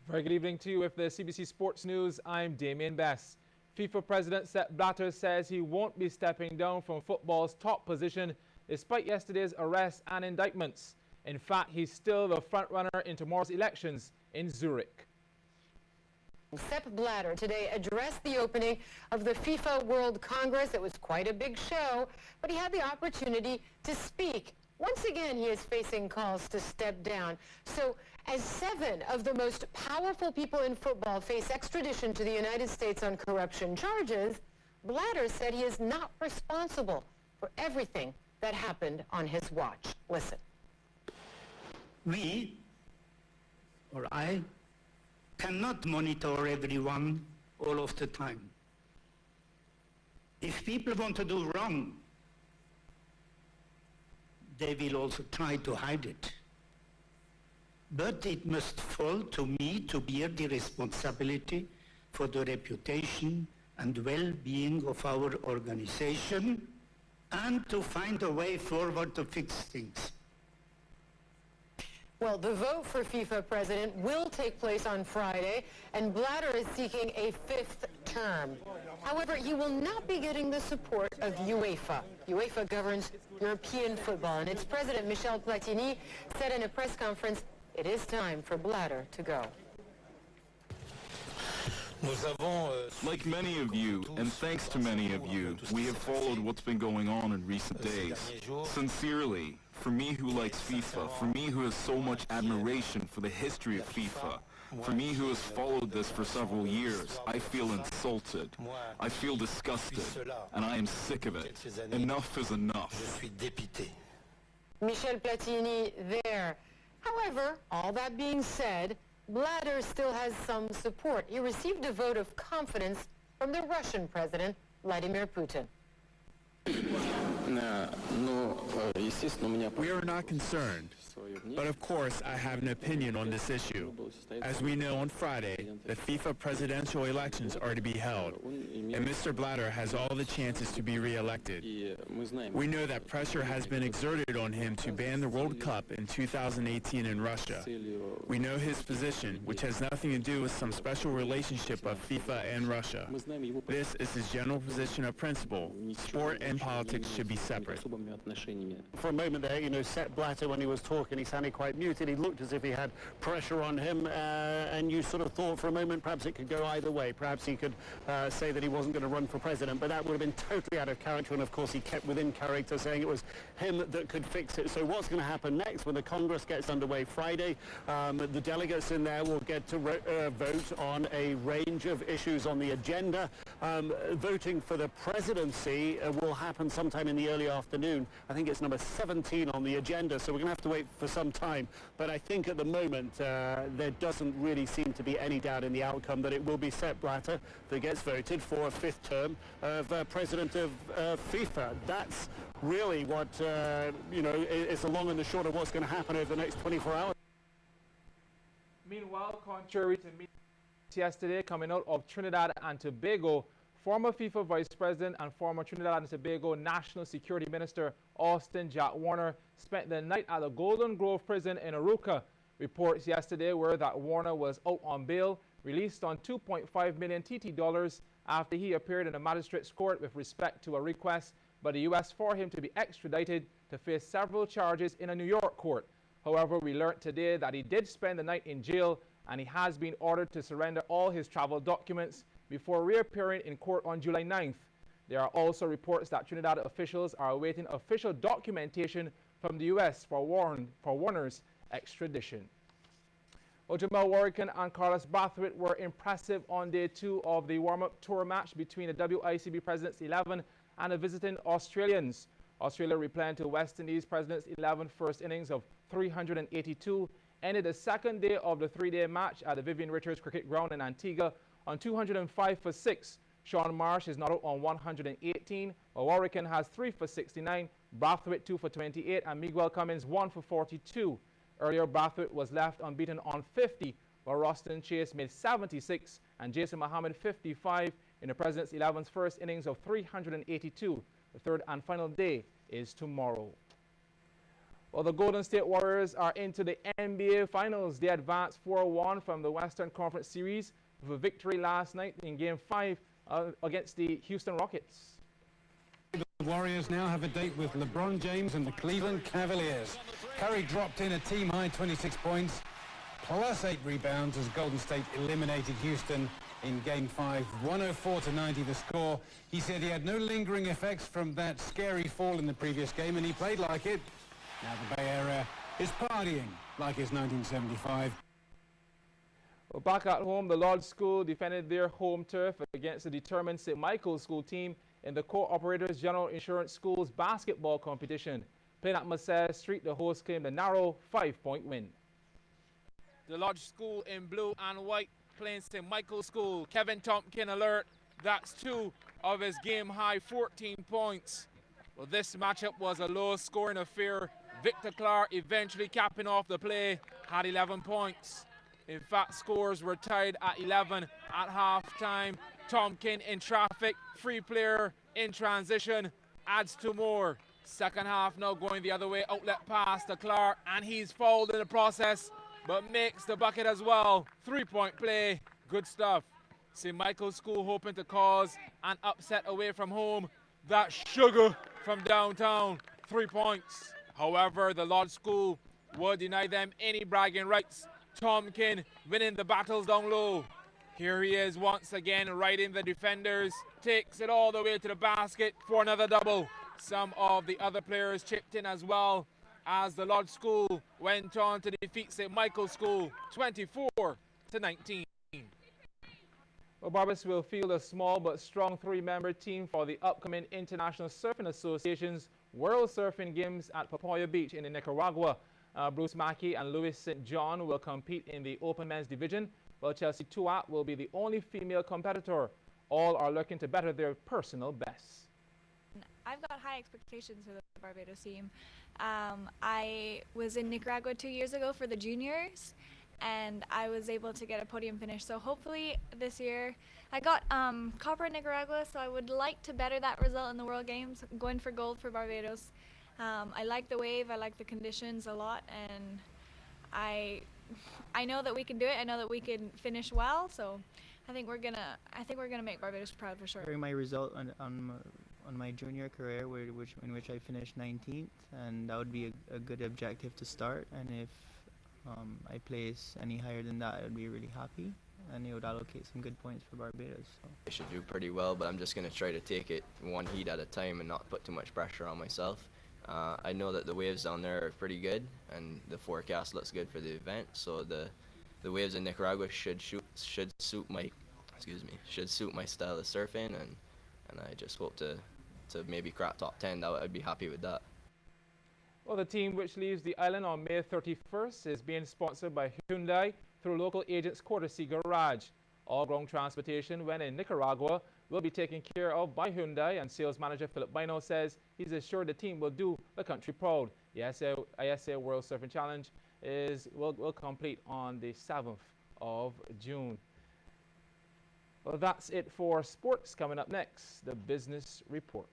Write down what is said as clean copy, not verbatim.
Very good evening to you with the CBC Sports News. I'm Damien Bess. FIFA President Sepp Blatter says he won't be stepping down from football's top position despite yesterday's arrests and indictments. In fact, he's still the frontrunner in tomorrow's elections in Zurich. Sepp Blatter today addressed the opening of the FIFA World Congress. It was quite a big show, but he had the opportunity to speak. Once again, he is facing calls to step down. So, as 7 of the most powerful people in football face extradition to the United States on corruption charges, Blatter said he is not responsible for everything that happened on his watch. Listen. We, or I, cannot monitor everyone all of the time. If people want to do wrong, they will also try to hide it. But it must fall to me to bear the responsibility for the reputation and well-being of our organization and to find a way forward to fix things. Well, the vote for FIFA president will take place on Friday, and Blatter is seeking a 5th term. However, he will not be getting the support of UEFA. UEFA governs European football, and its president, Michel Platini, said in a press conference, it is time for Blatter to go. Like many of you, and thanks to many of you, we have followed what's been going on in recent days. Sincerely, for me who likes FIFA, for me who has so much admiration for the history of FIFA, for me who has followed this for several years, I feel insulted. I feel disgusted, and I am sick of it. Enough is enough. Michel Platini there. However, all that being said, Blatter still has some support. He received a vote of confidence from the Russian president, Vladimir Putin. We are not concerned, but of course I have an opinion on this issue. As we know, on Friday, the FIFA presidential elections are to be held, and Mr. Blatter has all the chances to be re-elected. We know that pressure has been exerted on him to ban the World Cup in 2018 in Russia. We know his position, which has nothing to do with some special relationship of FIFA and Russia. This is his general position of principle. Sport and politics should be separate. For a moment there, Sepp Blatter, when he was talking, he sounded quite muted. He looked as if he had pressure on him, and you sort of thought for a moment perhaps it could go either way. Perhaps he could say that he wasn't going to run for president, but that would have been totally out of character, and of course he kept within character, saying it was him that could fix it. So what's going to happen next when the Congress gets underway Friday? The delegates in there will get to vote on a range of issues on the agenda. Voting for the presidency will happen sometime in the early afternoon. I think it's number 17 on the agenda, so we're going to have to wait for some time. But I think at the moment there doesn't really seem to be any doubt in the outcome that it will be Sepp Blatter that gets voted for a 5th term of president of FIFA. That's really what, is the long and the short of what's going to happen over the next 24 hours. Meanwhile, contrary to media yesterday coming out of Trinidad and Tobago, former FIFA Vice President and former Trinidad and Tobago National Security Minister Austin Jack Warner spent the night at the Golden Grove prison in Arouca. Reports yesterday were that Warner was out on bail, released on 2.5 million TT dollars after he appeared in a magistrate's court with respect to a request by the U.S. for him to be extradited to face several charges in a New York court. However, we learned today that he did spend the night in jail, and he has been ordered to surrender all his travel documents before reappearing in court on July 9th. There are also reports that Trinidad officials are awaiting official documentation from the U.S. for Warner's extradition. Jamal Warrican and Carlos Brathwaite were impressive on day 2 of the warm-up tour match between the WICB Presidents 11 and the visiting Australians. Australia replaying to West Indies Presidents 11 first innings of 382, ended the second day of the 3-day match at the Vivian Richards Cricket Ground in Antigua on 205 for 6. Sean Marsh is not out on 118, while Warrican has 3 for 69, Brathwaite 2 for 28, and Miguel Cummins 1 for 42. Earlier, Brathwaite was left unbeaten on 50, while Roston Chase made 76 and Jason Mohammed 55 in the Presidents 11's first innings of 382. The third and final day is tomorrow. Well, the Golden State Warriors are into the NBA Finals. They advanced 4-1 from the Western Conference Series with a victory last night in Game 5 against the Houston Rockets. The Warriors now have a date with LeBron James and the Cleveland Cavaliers. Curry dropped in a team-high 26 points, plus 8 rebounds as Golden State eliminated Houston in Game 5, 104-90 the score. He said he had no lingering effects from that scary fall in the previous game, and he played like it. Now the Bay Area is partying like it's 1975. Well, back at home, the Lodge School defended their home turf against the determined St. Michael's School team in the Co-operators General Insurance School's basketball competition. Playing at Merced Street, the hosts claimed a narrow 5-point win. The Lodge School in blue and white playing St. Michael's School. Kevin Tompkin alert. That's 2 of his game-high 14 points. Well, this matchup was a low-scoring affair. Victor Clark eventually capping off the play, had 11 points. In fact, scores were tied at 11 at halftime. Tompkin in traffic, free player in transition, adds 2 more. Second half now going the other way, outlet pass to Clark, and he's fouled in the process, but makes the bucket as well. 3-point play, good stuff. St. Michael's School hoping to cause an upset away from home. That's Sugar from downtown, 3 points. However, the Lodge School would deny them any bragging rights. Tompkin winning the battles down low. Here he is once again riding the defenders. Takes it all the way to the basket for another double. Some of the other players chipped in as well as the Lodge School went on to defeat St. Michael's School 24-19. Well, Barbados will field a small but strong 3-member team for the upcoming International Surfing Association's World Surfing Games at Papoya Beach in Nicaragua. Bruce Mackey and Louis St. John will compete in the Open Men's Division, while Chelsea Tuat will be the only female competitor. All are looking to better their personal bests. I've got high expectations for the Barbados team. I was in Nicaragua 2 years ago for the juniors, and I was able to get a podium finish. So hopefully this year, I got copper in Nicaragua, so I would like to better that result in the World Games. I'm going for gold for Barbados. I like the wave, I like the conditions a lot, and I know that we can do it. I know that we can finish well, so I think we're gonna make Barbados proud for sure. My result on my junior career, in which I finished 19th, and that would be a good objective to start. And if I place any higher than that, I would be really happy, and it would allocate some good points for Barbados. So. I should do pretty well, but I'm just going to try to take it one heat at a time and not put too much pressure on myself. I know that the waves down there are pretty good, and the forecast looks good for the event. So the waves in Nicaragua should suit my style of surfing, and I just hope to maybe crack top 10. I'd be happy with that. Well, the team, which leaves the island on May 31st, is being sponsored by Hyundai through local agents Courtesy Garage. All ground transportation when in Nicaragua will be taken care of by Hyundai, and sales manager Philip Bino says he's assured the team will do the country proud. The ISA World Surfing Challenge will complete on the 7th of June. Well, that's it for sports. Coming up next, the business report.